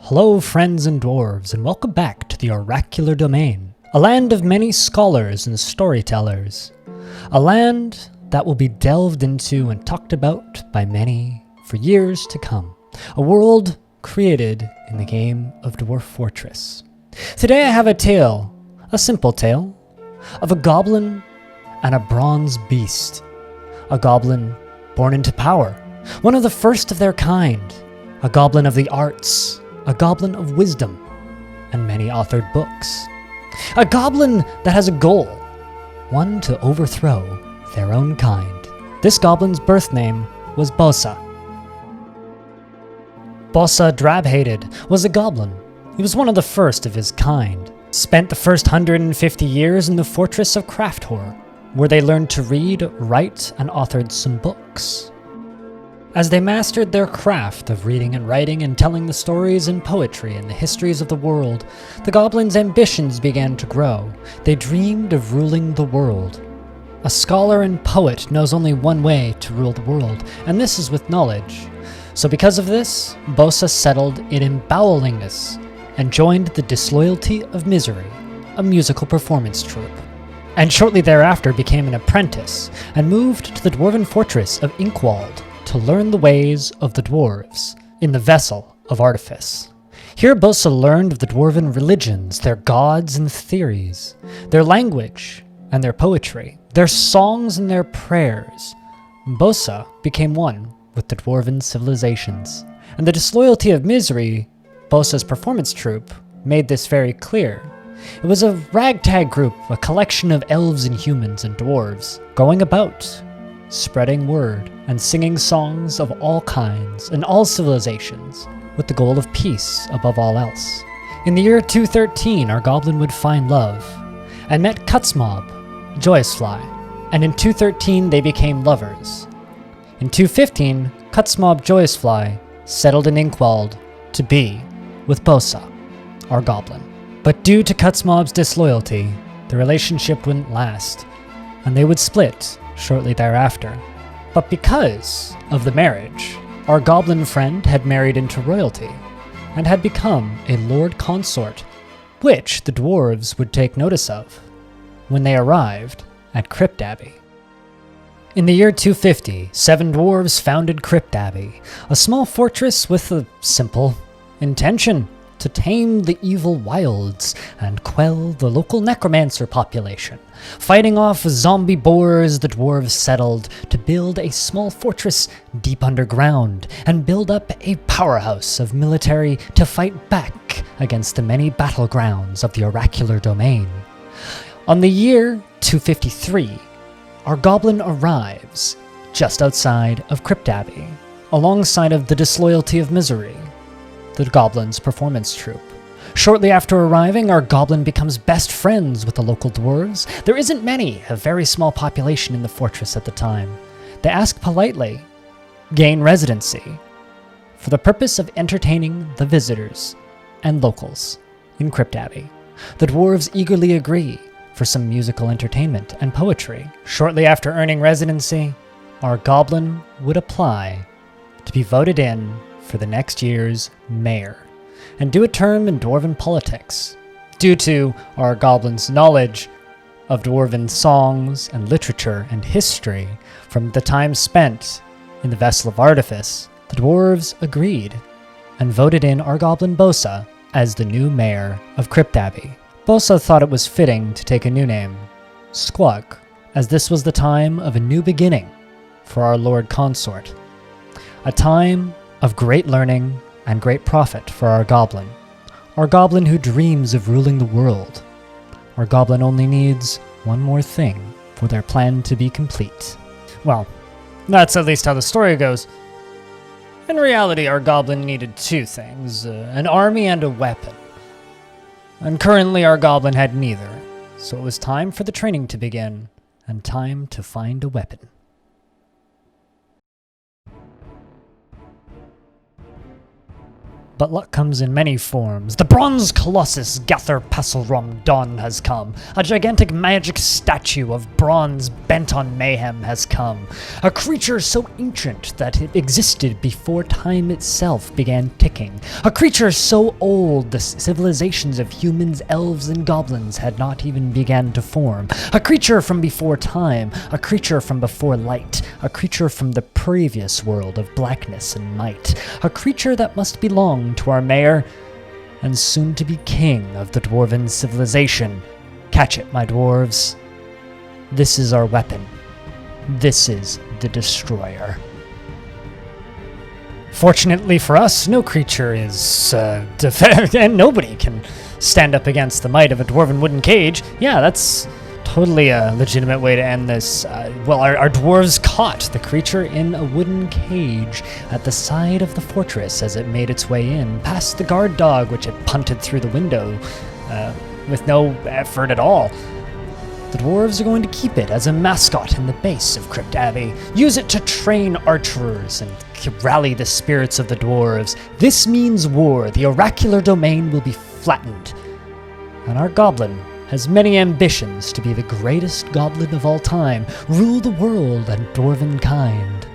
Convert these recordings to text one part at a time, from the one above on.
Hello friends and dwarves, and welcome back to the Oracular Domain, a land of many scholars and storytellers. A land that will be delved into and talked about by many for years to come. A world created in the game of Dwarf Fortress. Today I have a tale, a simple tale, of a goblin and a bronze beast. A goblin born into power, one of the first of their kind. A goblin of the arts, a goblin of wisdom, and many authored books. A goblin that has a goal, one to overthrow their own kind. This goblin's birth name was Bossa. Bossa Drabhated was a goblin. He was one of the first of his kind. Spent the first 150 years in the fortress of Krafthor, where they learned to read, write, and authored some books. As they mastered their craft of reading and writing and telling the stories and poetry and the histories of the world, the goblins' ambitions began to grow. They dreamed of ruling the world. A scholar and poet knows only one way to rule the world, and this is with knowledge. So because of this, Bossa settled in Embowlingness and joined the Disloyalty of Misery, a musical performance troupe. And shortly thereafter became an apprentice and moved to the dwarven fortress of Inkwald to learn the ways of the dwarves in the Vessel of Artifice. Here Bossa learned of the dwarven religions, their gods and theories, their language and their poetry, their songs and their prayers. Bossa became one with the dwarven civilizations. And the Disloyalty of Misery, Bossa's performance troupe, made this very clear. It was a ragtag group, a collection of elves and humans and dwarves, going about, spreading word and singing songs of all kinds and all civilizations, with the goal of peace above all else. In the year 213, our goblin would find love, and met Cutsmob, Joyousfly, and in 213 they became lovers. In 215, Cutsmob Joyousfly settled in Inkwald to be with Bossa, our goblin. But due to Cutsmob's disloyalty, the relationship wouldn't last, and they would split shortly thereafter. But because of the marriage, our goblin friend had married into royalty and had become a lord consort, which the dwarves would take notice of when they arrived at Crypt Abbey. In the year 250, 7 dwarves founded Crypt Abbey, a small fortress with a simple intention: to tame the evil wilds and quell the local necromancer population. Fighting off zombie boars, the dwarves settled to build a small fortress deep underground and build up a powerhouse of military to fight back against the many battlegrounds of the Oracular Domain. On the year 253, our goblin arrives just outside of Crypt Abbey, alongside of the Disloyalty of Misery, the goblin's performance troupe. Shortly after arriving, our goblin becomes best friends with the local dwarves. There isn't many, a very small population in the fortress at the time. They ask politely, gain residency, for the purpose of entertaining the visitors and locals in Crypt Abbey. The dwarves eagerly agree for some musical entertainment and poetry. Shortly after earning residency, our goblin would apply to be voted in for the next year's mayor, and do a term in dwarven politics. Due to our goblin's knowledge of dwarven songs and literature and history from the time spent in the Vessel of Artifice, the dwarves agreed and voted in our goblin Bossa as the new mayor of Crypt Abbey. Bossa thought it was fitting to take a new name, Squawk, as this was the time of a new beginning for our Lord Consort, a time of great learning and great profit for our goblin who dreams of ruling the world. Our goblin only needs one more thing for their plan to be complete. Well, that's at least how the story goes. In reality, our goblin needed 2 things, an army and a weapon. And currently our goblin had neither, so it was time for the training to begin, and time to find a weapon. But luck comes in many forms. The bronze Colossus Gather Passelrom Dawn has come. A gigantic magic statue of bronze bent on mayhem has come. A creature so ancient that it existed before time itself began ticking. A creature so old the civilizations of humans, elves, and goblins had not even began to form. A creature from before time. A creature from before light. A creature from the previous world of blackness and might. A creature that must belong to our mayor, and soon to be king of the dwarven civilization. Catch it, my dwarves. This is our weapon. This is the destroyer. Fortunately for us, no creature is and nobody can stand up against the might of a dwarven wooden cage. Yeah, that's totally a legitimate way to end this. Our dwarves caught the creature in a wooden cage at the side of the fortress as it made its way in, past the guard dog, which had punted through the window with no effort at all. The dwarves are going to keep it as a mascot in the base of Crypt Abbey, use it to train archers and rally the spirits of the dwarves. This means war. The oracular domain will be flattened, and our goblin has many ambitions to be the greatest goblin of all time, rule the world and dwarven kind.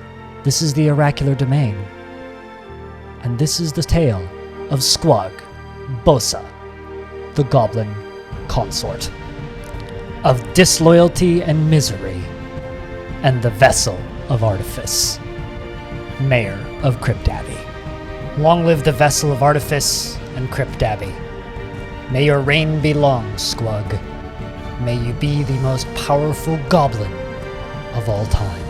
This is the oracular domain. And this is the tale of Squog, Bosa, the goblin consort, of disloyalty and misery, and the vessel of artifice, mayor of Crypt Abbey. Long live the vessel of artifice and Crypt Abbey. May your reign be long, Squug. May you be the most powerful goblin of all time.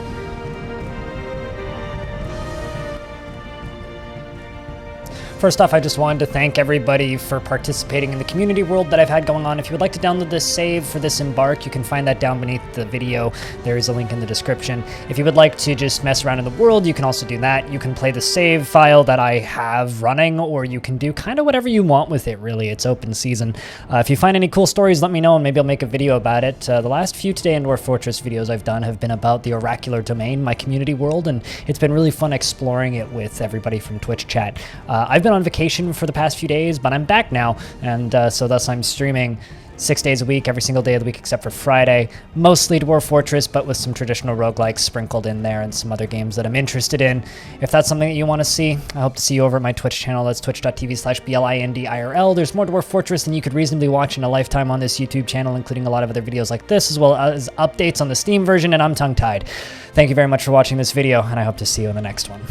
First off, I just wanted to thank everybody for participating in the community world that I've had going on. If you would like to download this save for this Embark, you can find that down beneath the video. There is a link in the description. If you would like to just mess around in the world, you can also do that. You can play the save file that I have running, or you can do kind of whatever you want with it, really. It's open season. If you find any cool stories, let me know, and maybe I'll make a video about it. The last few Today in Dwarf Fortress videos I've done have been about the Oracular Domain, my community world, and it's been really fun exploring it with everybody from Twitch chat. I've been on vacation for the past few days, but I'm back now, and so thus I'm streaming 6 days a week, every single day of the week except for Friday. Mostly Dwarf Fortress, but with some traditional roguelikes sprinkled in there and some other games that I'm interested in. If that's something that you want to see, I hope to see you over at my Twitch channel. That's twitch.tv/BLINDIRL. There's more Dwarf Fortress than you could reasonably watch in a lifetime on this YouTube channel, including a lot of other videos like this, as well as updates on the Steam version, and I'm tongue-tied. Thank you very much for watching this video, and I hope to see you in the next one.